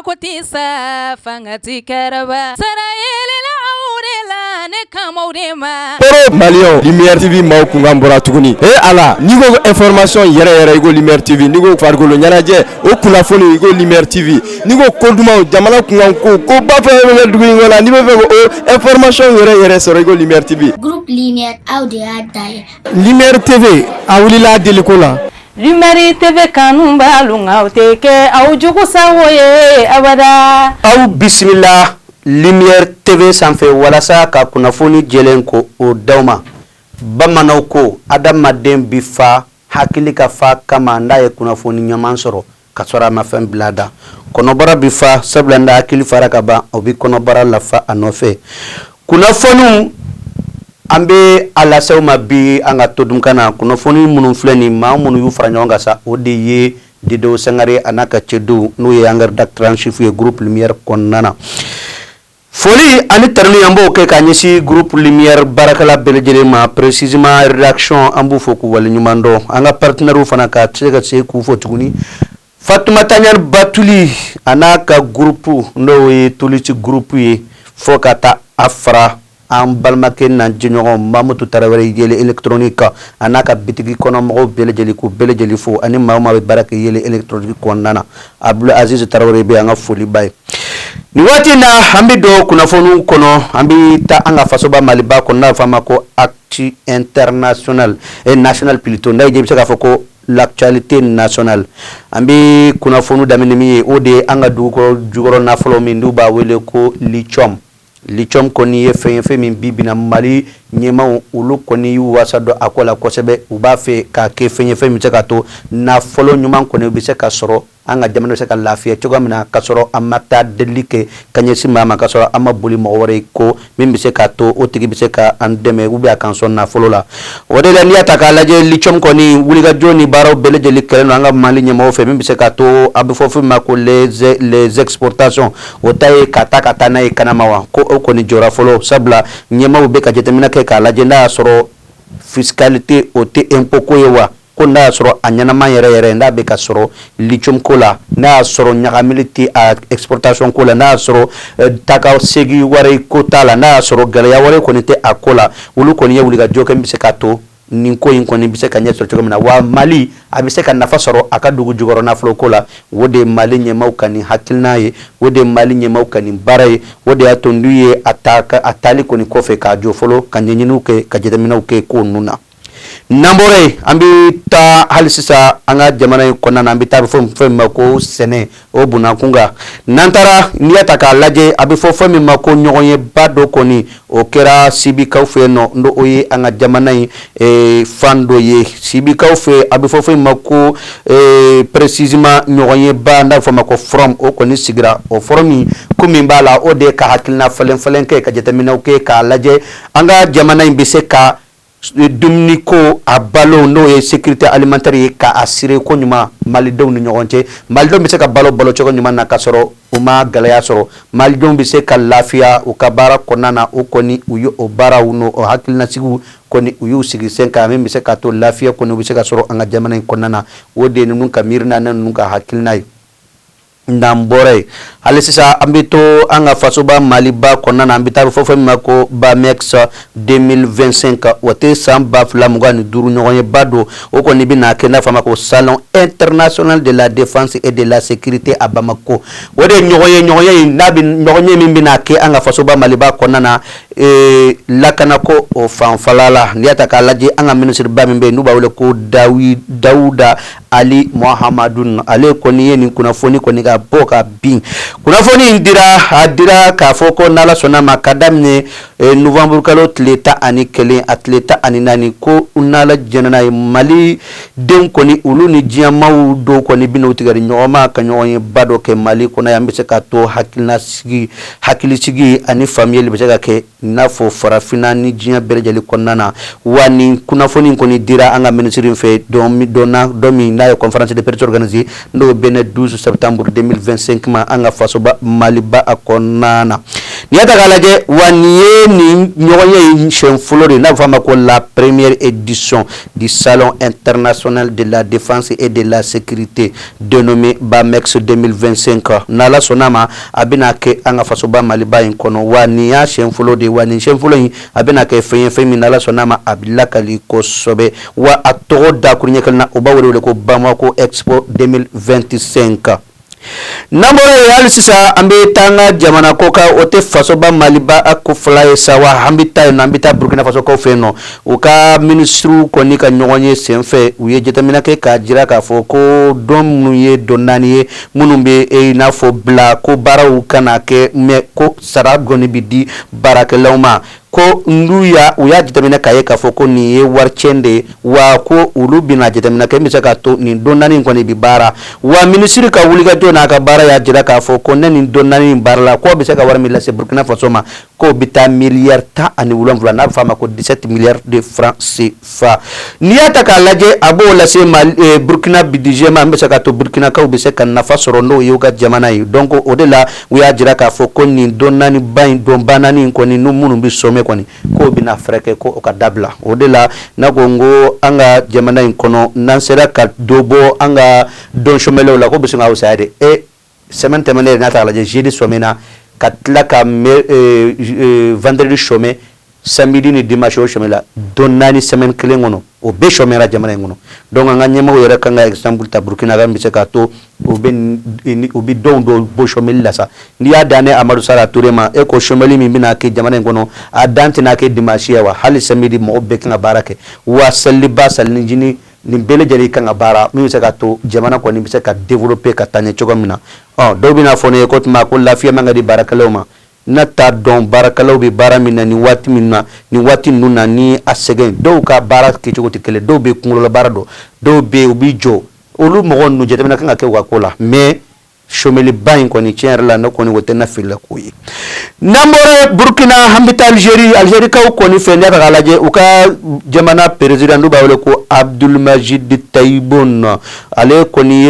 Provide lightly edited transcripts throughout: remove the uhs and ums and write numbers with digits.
kotisa fangati karaba sarayele la aurela ne kamaurema Malion Lumière TV maw kungambora tuguni ala nigo information yere igo Lumière TV nigo fargolo nyanaje o kunafoni igo Lumière TV nigo koduma jamana kunganko ko bafa duguni wala ni be o information yere soro igo Lumière TV groupe Lumière audio adai Lumière TV awulila delikola Lumière TV kanumba lunga uteke au jugu sawoye abada au bismillah Lumière TV sanfɛ walasa ka kunnafoni jɛlen ko o dawma bamanaw ko adamaden bi fa hakili ka fa kama nda ye kunnafoni ɲaman sɔrɔ ka sɔrɔ a ma fɛn bilada kɔnɔbara bi fa sabula nda hakili fara ka ban o bi kɔnɔbara lafa a nɔfɛ kunnafoniw an bɛ a lasew ma bi an ka to dunkan na kunnafoni minnu filɛ nin maa minnu y'u fara ɲɔgɔn kan sa o de ye Dido Sangare a n'a ka cɛdenw n'o ye an ka rédacteur en chef ye groupe Lumière kɔnɔna na foli ani tarni ambo ke ka ɲɛsi groupe Lumière barakala bɛɛ lajɛlen ma précisément rédaction an b'u fo k'u waleɲuman dɔn an ka partenaires fana ka se k'u fo tuguni Fatoumata Ɲani Batuli a n'a ka groupe n'o ye Toliti groupe ye fo ka taa a fara an balimakɛ n'an jɛɲɔgɔn Mamutu Tarawele yɛlɛ électronique a n'a ka bitigi kɔnɔ mɔgɔw bɛɛ lajɛlen k'u bɛɛ lajɛlen fo ani maa o maa bɛ baara kɛ yɛlɛ électronique kɔnɔna na Abdul Aziz Tarawele bɛ an ka foli ba ye ni waati na an bɛ don kunnafoniw kɔnɔ an bɛ taa an ka fasoba Maliba kɔnɔ n'a bɛ fɔ a ma ko actu international national plutôt n'a ye bɛ se k'a fɔ ko l'actualité nationale an bɛ kunnafoniw daminɛ min ye o de ye an ka dugukɔrɔ jukɔrɔ nafolo min n'u b'a wele ko lithium kɔni ye fɛn ye fɛn min bi bina Mali ɲɛmaw olu kɔni y'u wasa dɔn a ko la kosɛbɛ u b'a fɛ k'a kɛ fɛn ye fɛn min bɛ se ka to nafolo ɲuman kɔni bɛ se ka sɔrɔ an ka jamana bɛ se ka lafiya cogoya min na ka sɔrɔ an ma taa delili kɛ ka ɲɛsin maa ma ka sɔrɔ an ma boli mɔgɔ wɛrɛ ko min bɛ se ka to o tigi bɛ se ka an dɛmɛ ou bien a kan sɔn nafolo la o de la n'i y'a ta k'a lajɛ lithium kɔni wulikajɔ ni baaraw bɛɛ lajɛlen kɛlen don an ka Mali ɲɛmɔgɔw fɛ min bɛ se ka to a bɛ fɔ fɛn min ma ko les exportations o ta ye ka taa n'a ye kanama wa ko o kɔni jɔra fɔlɔ sabula ɲɛmɔgɔw bɛ ka jateminɛ kɛ k'a lajɛ n'a y'a sɔrɔ fiscalité o tɛ impôt ko ye wa ko n'a y'a sɔrɔ a ɲɛnama yɛrɛ n'a bɛ ka sɔrɔ lithium ko la n'a y'a sɔrɔ ɲagamili tɛ a exportation ko la n'a y'a sɔrɔ taga segin wari ko t'a la n'a y'a sɔrɔ gɛlɛya wɛrɛ kɔni tɛ a ko la olu kɔni ye wulikajɔ kɛ min bɛ se ka to nin ko in kɔni bɛ se ka ɲɛ sɔrɔ cogo min na wa Mali a bɛ se ka nafa sɔrɔ a ka dugu jukɔrɔ nafolo ko la o de ye Mali ɲɛmaaw ka nin hakilina ye o de ye Mali ɲɛmaaw ka nin baara ye o de y'a to n'u ye a taali kɔni kɔfɛ k'a jɔ fɔlɔ ka ɲɛɲiniw kɛ ka jateminɛw kɛ ko ninnu na n'an bɔra yen an bɛ taa hali sisan an ka jamana in kɔnɔna na an bɛ taa fɛn min ma ko sɛnɛ o bonnakun kan n'an taara n'i y'a ta k'a lajɛ a bɛ fɔ fɛn min ma ko ɲɔgɔnyeba dɔ kɔni o kɛra sibikaw fɛ yen nɔ n'o ye an ka jamana in fan dɔ ye sibikaw fɛ a bɛ fɔ fɛn min ma ko précisément ɲɔgɔnyeba n'a bɛ fɔ a ma ko forum o kɔni sigira o forum in ko min b'a la o de ye ka hakilina falen kɛ ka jateminɛw kɛ k'a lajɛ an ka jamana in bɛ se ka dumuni ko a balo n'o ye sécurité alimentaire ye ka assurer ko ɲuman malidenw ni ɲɔgɔn cɛ malidenw bɛ se ka balo cogo ɲuman na ka sɔrɔ u ma gɛlɛya sɔrɔ malidenw bɛ se ka lafiya u ka baara kɔnɔna na o kɔni u ye o baaraw n'o hakilinasigiw kɔni u y'u sigi sen kan min bɛ se ka to lafiya kɔni u bɛ se ka sɔrɔ an ka jamana in kɔnɔna na o de ye ninnu ka miirina ni ninnu ka hakilina ye n'an bɔra yen hali sisan an bɛ to an ka fasoba Maliba kɔnɔna na an bɛ taa fɔ fɛn min ma ko BAMEX 2025 o tɛ san 2025 ɲɔgɔn ye ba don o kɔni bɛ na kɛ n'a fɔ a ma ko salon international de la défense et de la sécurité à Bamako o de ye ɲɔgɔn ye n'a bɛ ɲɔgɔn ye min bɛ na kɛ an ka fasoba Maliba kɔnɔna na lakanako o fanfɛla la n'i y'a ta k'a lajɛ an ka ministre ba min bɛ yen n'u b'a wele ko Dawuda Ali Mohamadu ale kɔni ye nin kunnafoni kɔni ka bɔ ka bin kunnafoni in dira k'a fɔ ko n'Ala sɔnna ma ka daminɛ novembre kalo tile 11 a tile 14 ko n'Ala jɛnna n'a ye Mali denw kɔni olu ni diɲɛmaaw dɔw kɔni bɛna u tigɛ ɲɔgɔn ma ka ɲɔgɔn ye ba dɔ kɛ Mali kɔnɔ yan bɛ se ka to hakilisigi ani faamuyali bɛ se ka kɛ i n'a fɔ farafinna ni diɲɛ bɛɛ lajɛlen kɔnɔna na wa nin kunnafoni in kɔni dira an ka ministre in fɛ dɔ min n'a ye conférence de presse organisée n'o bɛnna 12 septembre 2025 ma an ka fasoba Maliba a kɔnɔna na ni ata kalaje waniye ni nyoye chen flori na fama ko la première édition du salon international de la défense et de la sécurité dénommé Bamex 2025 na la sonama abina ke anga faso ba maliba in kono waniya chen flori wani chen flori abina ke fe na la sonama abilla kali ko sobe wa atoro da kunya kalna obawole ko Bamako Expo 2025 Namboro yali sisa ambe tanga jamana koka ote faso ba maliba akufla sawa hambita nambita Burkina Faso ko feno uka ministru koni ka nyonye senfe uye jetamina ke ka jira ka foko dom nuye donanie munumbe e na fo bla ko bara ukana ke me ko sarab goni bidi barake lauma ko nduya uya jitamina kaye ka foko ni ye warchende wa ko ulu bina jitamina ke misaka to ni donani ko ni bibara wa ministri ka wuliga to na ka bara ya jira ka foko ni donani barla ko bisaka war mila se Burkina Faso ma ko bita milliard ta ani wulon vula na fama ko 17 milliards de francs CFA ni ata ka laje abo la se mal Burkina bidije ma misaka to Burkina ka bisaka na fasoro no yoga jamana yi donc odela uya jira ka foko ni donani bain don banani ko ni numunu bisome kwani ko bina freke ko okadabla odela na gongo anga jamana inkono nansera ka dobo anga don chomelo la ko bisinga usade e semaine temene na ta la jeudi somena katla ka vendredi chômé samedi ni dimanche chômela donnani semaine clé ngono o be chômera jamana ngono donc anga nyema yera kanga exemple ta Burkina ga mbise to o bi don do bo chômel la sa ni ya dane Amadou Sala Touré ma e ko chômeli mi bina ke jamana ngono a dante na ke dimanche wa hali samedi mo be kanga barake wa saliba salni jini ni bele jari kanga bara mi se to jamana ko ni bise ka développer ka tanye chogomina do bina fone ko ma ko la fiya manga di barakaloma nata don barakalaw be bara minna ni wati minna ni wati nuna ni asegen do ka bara ke chogoti kele do be kungulo bara do be ubijo olu mo nu jetamina kanga ke wakola mais chomeli bain ko ni tiere la no ko ni wotena filla koyi nambore Burkina hambita Algérie ka ko ni fenya ka laje uka jamana president du bawle ko Abdul Majid Taibon ale ko ni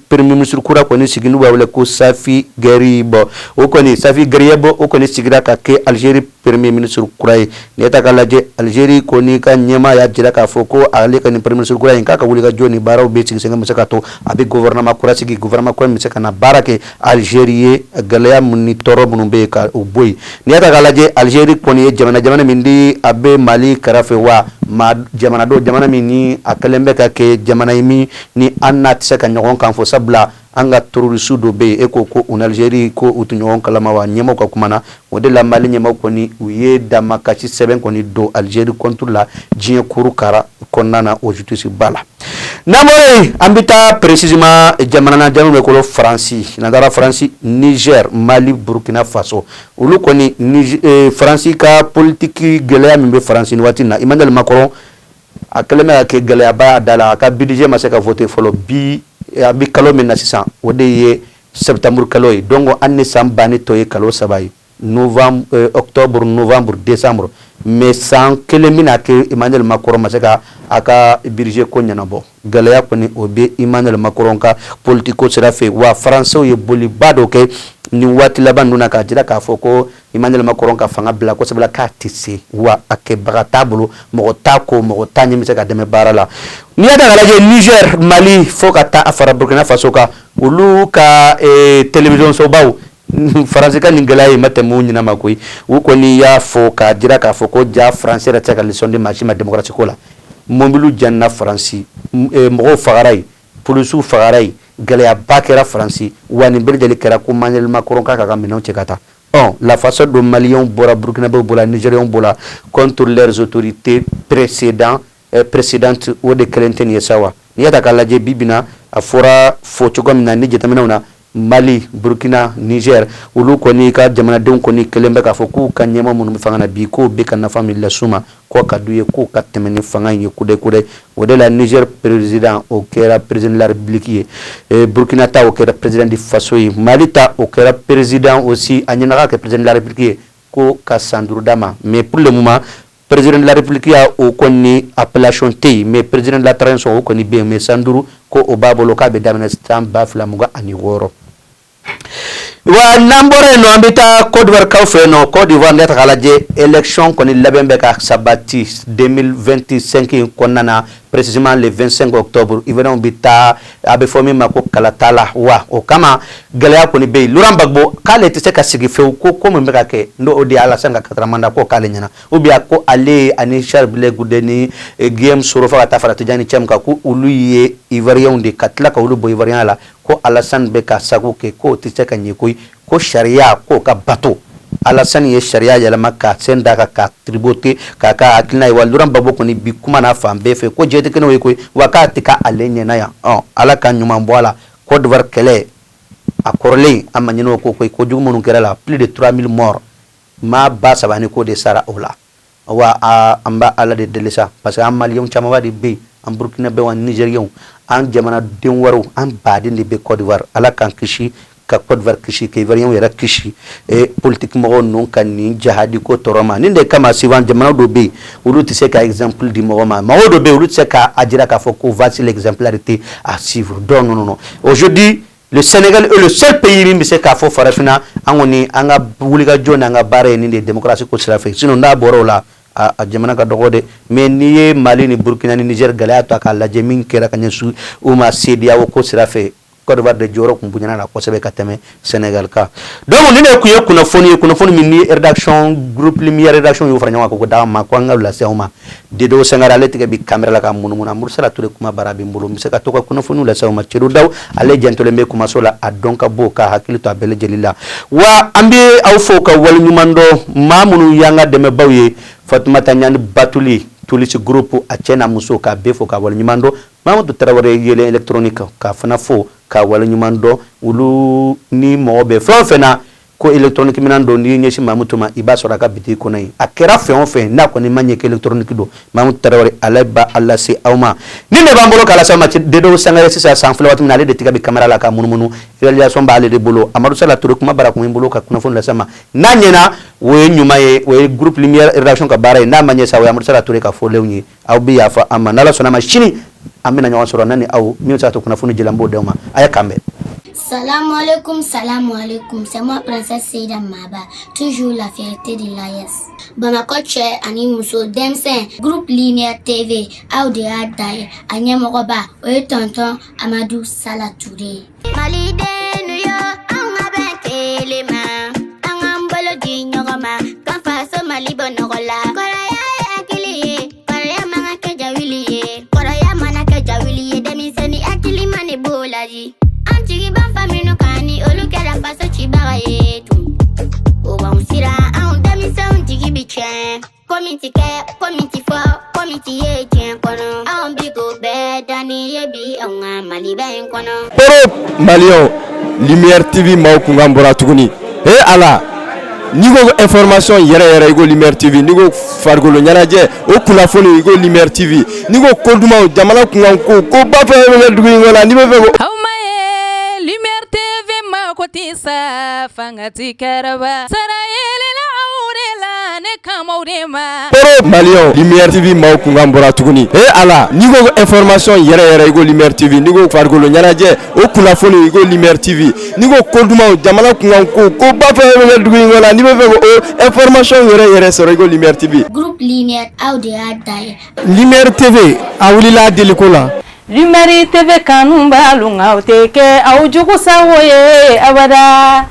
premier ministre kura ko ni siginu bawle ko Safi Garibo o ko ni Safi Garibo o ko ni sigira ka ke Algérie premier ministre kura ni ta ka laje Algérie ko ni ka nyema ya jira ka foko ale ka ni premier ministre kura ka wuli ka joni baraw be singa musaka to abi gouvernement kura sigi gouvernement ko kana barake Algérie galaya munni toro bunumbe ka uboy ni ata galaje Algérie koni jamana mindi abe Mali karafe wa ma jamana do jamana mini akalembe ka ke jamana imi ni annat seka nyogon kan fo sabla anga terroriste do be eko ko un Algérie ko utunyon kalama wa nyemo ka kumana wode la Mali nyemo koni uye dama kachi seben koni do Algérie contre la jien kuru kara konnana o justice bala namore ambita précisément jamana na jamu ko France na France Niger Mali Burkina Faso ulu koni France ka politique gelaya mbe France ni watina Emmanuel Macron akalema ke gelaya ba dala ka budget masaka voter folo bi abi kalo men nasisan wode ye septembre kalo yi dongo anne sambani toye kalo sabai novembre octobre novembre décembre mais sans kelemina ke Emmanuel Macron masaka aka birje ko nyanabo galaya ko ni obe Emmanuel Macron ka politiko sera fe wa français ye boli bado ke ni wati laban nuna ka jira ka foko Emmanuel Macron ka fanga bla ko sabla ka tisi wa ake baratablo mo tako mo tanye mi ka deme barala ni ada galaje Niger Mali foka ta afara Burkina Faso ka ulu ka television so baw France ka ningalaye matemu nyina makoi uko ni ya foka jira ka foko ja français ra taka leçon de marché ma démocratie ko la mobilu janna France mo fagaray polisu fagaray galaya bakera France wani berdeli kera ko Emmanuel Macron ka minon chekata la façon de Maliens bora Burkina Faso bora Nigériens bora contre leurs autorités précédentes ou de Clinton yesawa ni yata kala je bibina afora fochogom na nije tamina Mali Burkina Niger ulu koni ka jamana don koni kelembe ka foku kanyema munu fanga na biko be kana famille la suma ko kaduye ko katemeni fanga ye kude wode la Niger président au kera président de la République Burkina ta au kera président du Faso Mali ta au kera président aussi anyana ka président de la République ko Kassandou Dama mais pour le moment président de la République a au koni appellation T mais président de la transition au koni be mais Sanduru ko obabo loka be damena stam bafla muga ani woro wa nambore no ambita Côte d'Ivoire ka fe no Côte d'Ivoire net kalaje élection koni labembe ka sabati 2025 konana précisément le 25 octobre ivena bita abe fomi mako kalatala wa o kama galaya koni be Laurent Gbagbo kale tese ka sigi fe ko mo mbeka ke ndo odi ala sanga katramanda ko kale nyana ubia ko ale ani Charles Goudeni Guillaume Soro fa ta fara tijani chemka ku uluye Ivoirien de katla ka ulu bo Ivoirien la ko Alassane beka sago ke ko tise ka nyikoy ko sharia ko ka bato Alassane ye sharia yalama ka senda ka tributé ka akina wa Laurent Gbagbo ko ni bi kuma na fambe fe ko jete kene we ko wakati ka alenye na ya ala ka nyuma mbola Côte d'Ivoire kele akorle amanyino ko jugumo nu kerala plus de 3000 morts ma ba sabani ko de sara ola wa amba ala de delisa parce que amalion chama wadi be en Burkina be wan Nigérian an jamana den waro an badin de be Côte d'Ivoire ala kan kishi ka Côte d'Ivoire kishi ke Ivoirien yara kishi e politique mo non kan ni jihadi ko toroma ni de kama sivan jamana do be ulu tise ka exemple di moroma ma do be ulu tise ka ajira ka foko voici l'exemplarité à suivre non aujourd'hui le Sénégal est le seul pays qui se fait farafina angoni anga wuliga jona anga bare ni de démocratie ko sira fe sinon da borola a jamana ka dogode mais ni Mali ni Burkina ni Niger galaya to ka la jemin kera kanya su uma sedia ko sira fe Côte d'Ivoire de joro ko bunyana la ko sebe kateme Sénégal ka donc ni ne ku kuna foni min ni rédaction groupe lumière rédaction yo franya ko da ma ko anga la seuma de do sangara letige bi camera la ka munumuna mursala tule kuma barabi mbulu mi se ka to ko kuna foni la seuma cedu daw ale jentole me kuma sola adonka boka hakili to abele jelila wa ambi aw fo ka wal nyumando mamunu yanga deme bawye Fatoumata Nyani Batuli tulisi groupe a cena muso ka befo ka wal nyumando Mamadou Traoré yele électronique ka fana fo ka wal nyumando ulu ni mobe fena ko électronique minando ni nyeshi mamutuma iba sora ka biti ko nay akera fe na ko ni manye ke électronique do Mamadou Traoré alaba alla si awma ni ne bambolo kala sama de do sangare sisa sans flawat minale de tiga bi camera la ka munumunu réalisation ba ale de bolo Amadou Sala Touré kuma bara ko mbolo ka kuna fon la sama nanyena we nyumaye we groupe lumière rédaction ka bara na manye sa we Amadou Sala Touré ka fo lewni aw bi ya fa amma nala sona machine amina nyawan soro nani aw mi sa to kuna fon jilambo dewma aya kambe. Salam alaikum, c'est moi Princesse Seida Maba, toujours la fierté de l'AES. Bamako Che Ani Muso Demsen, groupe Lumière TV, Aoude Adaye, Agnès Moroba, Oye Tonton, Amadou Sala Touré. Malide Nuyo, Anga Benke Lema, Anga Mbolo Di Nyogoma, Kanfaso Malibo Norola, Koraya Akili, Koraya Manake Jawili, Koraya Manake Jawili, Demiseni Akili Mani Bolaji. Antigi ban famino kani olu kera paso chibara yetu Owa usira an demisa untigi bichen Komiti fo, komiti ye chen kono An bigo be dani ye bi an mali ben kono Poro Malion Lumière TV maw kungambora tuguni ala nigo information yere igo Lumière TV nigo fargolo nyanaje o kulafoni igo Lumière TV nigo koduma jamana kunganko ko bafa dugu ngola ni be Lumière TV ma kotisa fangati karaba sarayele la aurela ne kamaurema Poro Malion Lumière TV maw kungambora tuguni ala nigo information yere igo Lumière TV nigo fargolo nyanaje o kulafoni igo Lumière TV nigo koduma jamana kunganko ko bafa dugu ngola ni be information yere soro igo Lumière TV Groupe Lumière Aoude Adaye Lumière TV awulila delikola Lumière TV kanumba lunga uteke au jugu sawoye abada